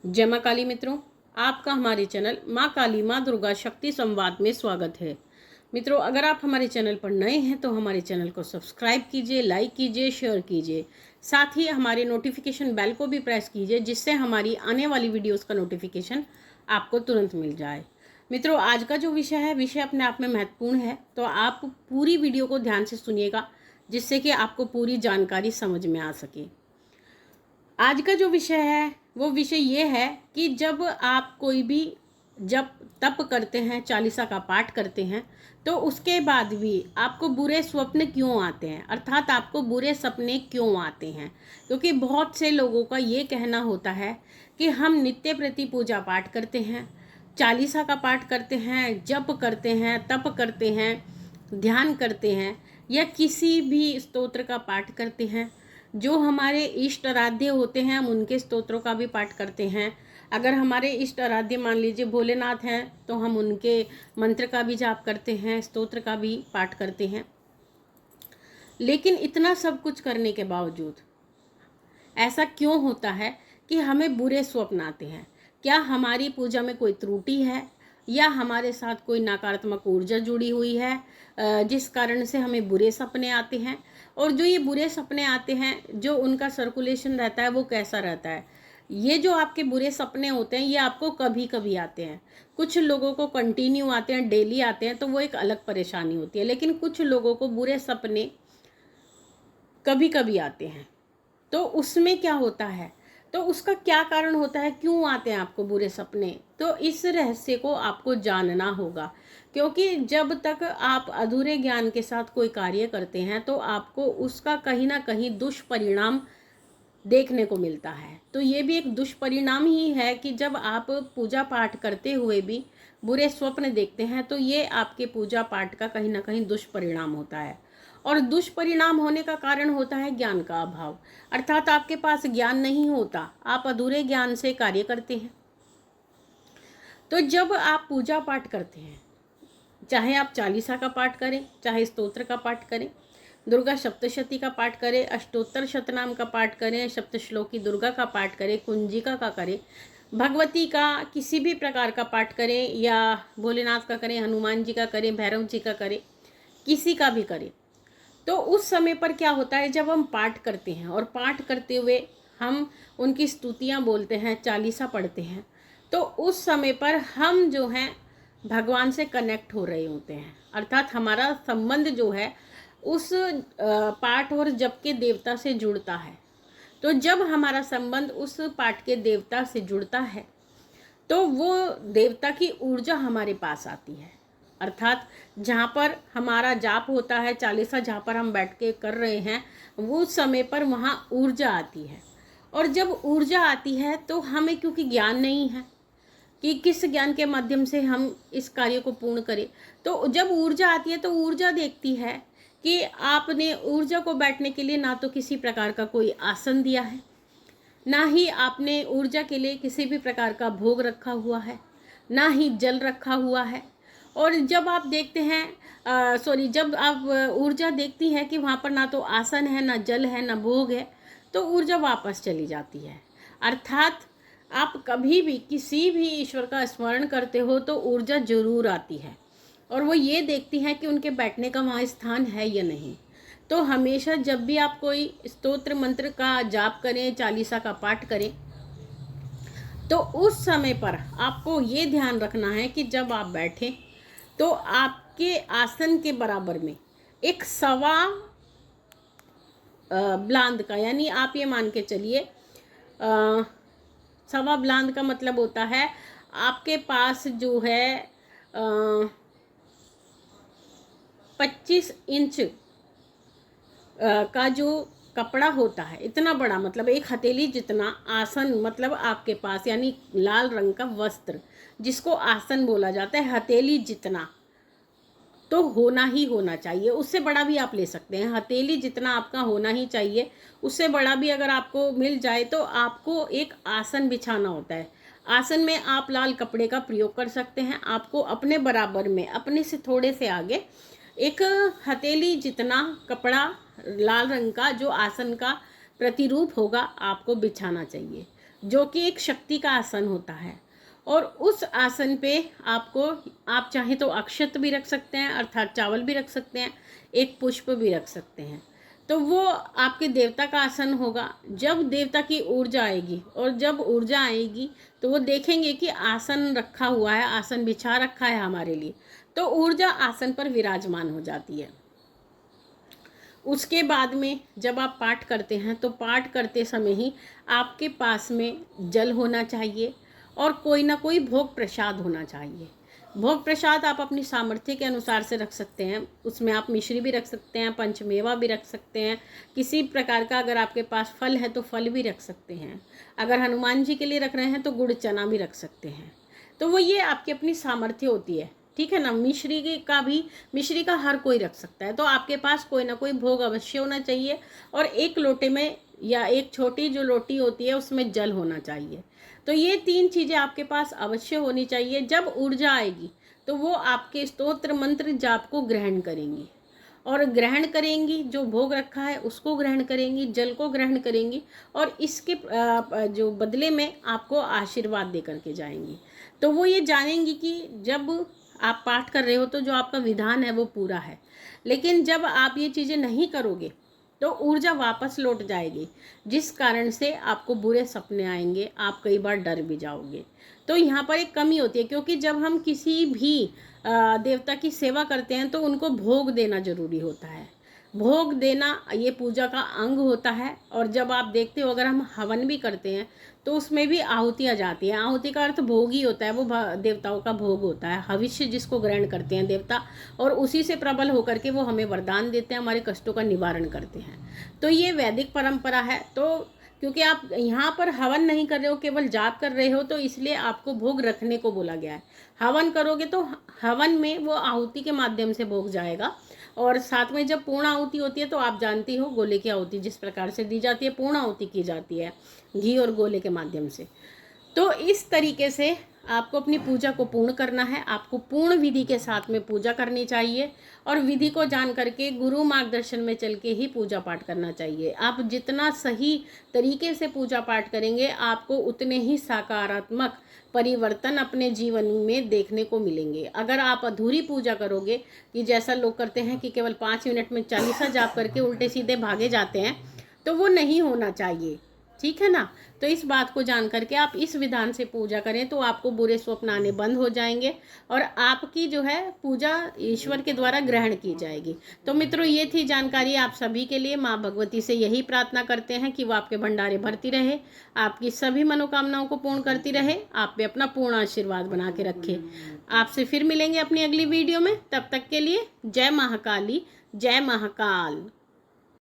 जय माँ काली मित्रों, आपका हमारे चैनल माँ काली माँ दुर्गा शक्ति संवाद में स्वागत है। मित्रों, अगर आप हमारे चैनल पर नए हैं तो हमारे चैनल को सब्सक्राइब कीजिए, लाइक कीजिए, शेयर कीजिए। साथ ही हमारे नोटिफिकेशन बेल को भी प्रेस कीजिए, जिससे हमारी आने वाली वीडियोस का नोटिफिकेशन आपको तुरंत मिल जाए। मित्रों, आज का जो विषय अपने आप में महत्वपूर्ण है, तो आप पूरी वीडियो को ध्यान से सुनिएगा, जिससे कि आपको पूरी जानकारी समझ में आ सके। आज का जो विषय है वो विषय ये है कि जब आप कोई भी जब तप करते हैं, चालीसा का पाठ करते हैं, तो उसके बाद भी आपको बुरे स्वप्न क्यों आते हैं, अर्थात आपको बुरे सपने क्यों आते हैं। क्योंकि बहुत से लोगों का ये कहना होता है कि हम नित्य प्रति पूजा पाठ करते हैं, चालीसा का पाठ करते हैं, जप करते हैं, तप करते हैं, ध्यान करते हैं, या किसी भी स्तोत्र का पाठ करते हैं। जो हमारे इष्ट आराध्य होते हैं, हम उनके स्तोत्रों का भी पाठ करते हैं। अगर हमारे इष्ट आराध्य मान लीजिए भोलेनाथ हैं, तो हम उनके मंत्र का भी जाप करते हैं, स्तोत्र का भी पाठ करते हैं। लेकिन इतना सब कुछ करने के बावजूद ऐसा क्यों होता है कि हमें बुरे स्वप्न आते हैं? क्या हमारी पूजा में कोई त्रुटि है, या हमारे साथ कोई नकारात्मक ऊर्जा जुड़ी हुई है जिस कारण से हमें बुरे सपने आते हैं? और जो ये बुरे सपने आते हैं, जो उनका सर्कुलेशन रहता है वो कैसा रहता है? ये जो आपके बुरे सपने होते हैं, ये आपको कभी कभी आते हैं। कुछ लोगों को कंटिन्यू आते हैं, डेली आते हैं, तो वो एक अलग परेशानी होती है। लेकिन कुछ लोगों को बुरे सपने कभी कभी आते हैं, तो उसमें क्या होता है, तो उसका क्या कारण होता है, क्यों आते हैं आपको बुरे सपने? तो इस रहस्य को आपको जानना होगा। क्योंकि जब तक आप अधूरे ज्ञान के साथ कोई कार्य करते हैं, तो आपको उसका कहीं ना कहीं दुष्परिणाम देखने को मिलता है। तो ये भी एक दुष्परिणाम ही है कि जब आप पूजा पाठ करते हुए भी बुरे स्वप्न देखते हैं, तो ये आपके पूजा पाठ का कहीं ना कहीं दुष्परिणाम होता है। और दुष्परिणाम होने का कारण होता है ज्ञान का अभाव, अर्थात आपके पास ज्ञान नहीं होता, आप अधूरे ज्ञान से कार्य करते हैं। तो जब आप पूजा पाठ करते हैं, चाहे आप चालीसा का पाठ करें, चाहे स्तोत्र का पाठ करें, दुर्गा सप्तशती का पाठ करें, अष्टोत्तर शतनाम का पाठ करें, सप्तश्लोकी दुर्गा का पाठ करें, कुंजिका का करें, भगवती का किसी भी प्रकार का पाठ करें, या भोलेनाथ का करें, हनुमान जी का करें, भैरव जी का करें, किसी का भी करें, तो उस समय पर क्या होता है, जब हम पाठ करते हैं और पाठ करते हुए हम उनकी स्तुतियाँ बोलते हैं, चालीसा पढ़ते हैं, तो उस समय पर हम जो हैं भगवान से कनेक्ट हो रहे होते हैं। अर्थात हमारा संबंध जो है उस पाठ और जप के देवता से जुड़ता है। तो जब हमारा संबंध उस पाठ के देवता से जुड़ता है, तो वो देवता की ऊर्जा हमारे पास आती है। अर्थात जहाँ पर हमारा जाप होता है, चालीसा जहाँ पर हम बैठ के कर रहे हैं, वो समय पर वहाँ ऊर्जा आती है। और जब ऊर्जा आती है, तो हमें क्योंकि ज्ञान नहीं है कि किस ज्ञान के माध्यम से हम इस कार्य को पूर्ण करें, तो जब ऊर्जा आती है, तो ऊर्जा देखती है कि आपने ऊर्जा को बैठने के लिए ना तो किसी प्रकार का कोई आसन दिया है, ना ही आपने ऊर्जा के लिए किसी भी प्रकार का भोग रखा हुआ है, ना ही जल रखा हुआ है। और जब आप देखते हैं जब आप ऊर्जा देखती हैं कि वहाँ पर ना तो आसन है, ना जल है, ना भोग है, तो ऊर्जा वापस चली जाती है। अर्थात आप कभी भी किसी भी ईश्वर का स्मरण करते हो तो ऊर्जा जरूर आती है, और वो ये देखती है कि उनके बैठने का वहाँ स्थान है या नहीं। तो हमेशा जब भी आप कोई स्तोत्र मंत्र का जाप करें, चालीसा का पाठ करें, तो उस समय पर आपको ये ध्यान रखना है कि जब आप बैठें, तो आपके आसन के बराबर में एक सवा ब्लांद का, यानी आप ये मान के चलिए, सवा ब्लांद का मतलब होता है आपके पास जो है 25 इंच का जो कपड़ा होता है, इतना बड़ा, मतलब एक हथेली जितना आसन, मतलब आपके पास, यानी लाल रंग का वस्त्र जिसको आसन बोला जाता है, हथेली जितना तो होना ही होना चाहिए। उससे बड़ा भी आप ले सकते हैं, हथेली जितना आपका होना ही चाहिए। उससे बड़ा भी अगर आपको मिल जाए, तो आपको एक आसन बिछाना होता है। आसन में आप लाल कपड़े का प्रयोग कर सकते हैं। आपको अपने बराबर में, अपने से थोड़े से आगे, एक हथेली जितना कपड़ा लाल रंग का जो आसन का प्रतिरूप होगा, आपको बिछाना चाहिए। जो कि एक शक्ति का आसन होता है। और उस आसन पे आपको, आप चाहे तो अक्षत भी रख सकते हैं, अर्थात चावल भी रख सकते हैं, एक पुष्प भी रख सकते हैं। तो वो आपके देवता का आसन होगा। जब देवता की ऊर्जा आएगी, और जब ऊर्जा आएगी तो वो देखेंगे कि आसन रखा हुआ है, आसन बिछा रखा है हमारे लिए, तो ऊर्जा आसन पर विराजमान हो जाती है। उसके बाद में जब आप पाठ करते हैं तो पाठ करते समय ही आपके पास में जल होना चाहिए और कोई ना कोई भोग प्रसाद होना चाहिए। भोग प्रसाद आप अपनी सामर्थ्य के अनुसार से रख सकते हैं। उसमें आप मिश्री भी रख सकते हैं, पंचमेवा भी रख सकते हैं, किसी प्रकार का अगर आपके पास फल है तो फल भी रख सकते हैं। अगर हनुमान जी के लिए रख रहे हैं तो गुड़ चना भी रख सकते हैं। तो वो ये आपकी अपनी सामर्थ्य होती है, ठीक है ना। मिश्री का हर कोई रख सकता है। तो आपके पास कोई ना कोई भोग अवश्य होना चाहिए, और एक लोटे में या एक छोटी जो लोटी होती है उसमें जल होना चाहिए। तो ये 3 चीज़ें आपके पास अवश्य होनी चाहिए। जब ऊर्जा आएगी तो वो आपके स्तोत्र मंत्र जाप को ग्रहण करेंगी, और ग्रहण करेंगी, जो भोग रखा है उसको ग्रहण करेंगी, जल को ग्रहण करेंगी, और इसके जो बदले में आपको आशीर्वाद दे करके जाएंगी। तो वो ये जानेंगी कि जब आप पाठ कर रहे हो तो जो आपका विधान है वो पूरा है। लेकिन जब आप ये चीज़ें नहीं करोगे तो ऊर्जा वापस लौट जाएगी, जिस कारण से आपको बुरे सपने आएंगे, आप कई बार डर भी जाओगे। तो यहाँ पर एक कमी होती है, क्योंकि जब हम किसी भी देवता की सेवा करते हैं तो उनको भोग देना जरूरी होता है। भोग देना ये पूजा का अंग होता है। और जब आप देखते हो, अगर हम हवन भी करते हैं तो उसमें भी आहुतियाँ जाती हैं। आहुति का अर्थ भोग ही होता है, वो देवताओं का भोग होता है, हविष्य जिसको ग्रहण करते हैं देवता, और उसी से प्रबल होकर के वो हमें वरदान देते हैं, हमारे कष्टों का निवारण करते हैं। तो ये वैदिक परंपरा है। तो क्योंकि आप यहाँ पर हवन नहीं कर रहे हो, केवल जाप कर रहे हो, तो इसलिए आपको भोग रखने को बोला गया है। हवन करोगे तो हवन में वो आहुति के माध्यम से भोग जाएगा। और साथ में जब पूर्ण आहुति होती है तो आप जानती हो गोले की आहुति जिस प्रकार से दी जाती है, पूर्ण आहुति की जाती है घी और गोले के माध्यम से। तो इस तरीके से आपको अपनी पूजा को पूर्ण करना है। आपको पूर्ण विधि के साथ में पूजा करनी चाहिए, और विधि को जान करके गुरु मार्गदर्शन में चल के ही पूजा पाठ करना चाहिए। आप जितना सही तरीके से पूजा पाठ करेंगे, आपको उतने ही सकारात्मक परिवर्तन अपने जीवन में देखने को मिलेंगे। अगर आप अधूरी पूजा करोगे, कि जैसा लोग करते हैं कि केवल 5 मिनट में 40 जाप करके उल्टे सीधे भागे जाते हैं, तो वो नहीं होना चाहिए, ठीक है ना। तो इस बात को जान करके आप इस विधान से पूजा करें तो आपको बुरे स्वप्न आने बंद हो जाएंगे, और आपकी जो है पूजा ईश्वर के द्वारा ग्रहण की जाएगी। तो मित्रों, ये थी जानकारी आप सभी के लिए। माँ भगवती से यही प्रार्थना करते हैं कि वो आपके भंडारे भरती रहे, आपकी सभी मनोकामनाओं को पूर्ण करती रहे, आप पे अपना पूर्ण आशीर्वाद बना के रखे। आपसे फिर मिलेंगे अपनी अगली वीडियो में। तब तक के लिए जय महाकाली, जय महाकाल।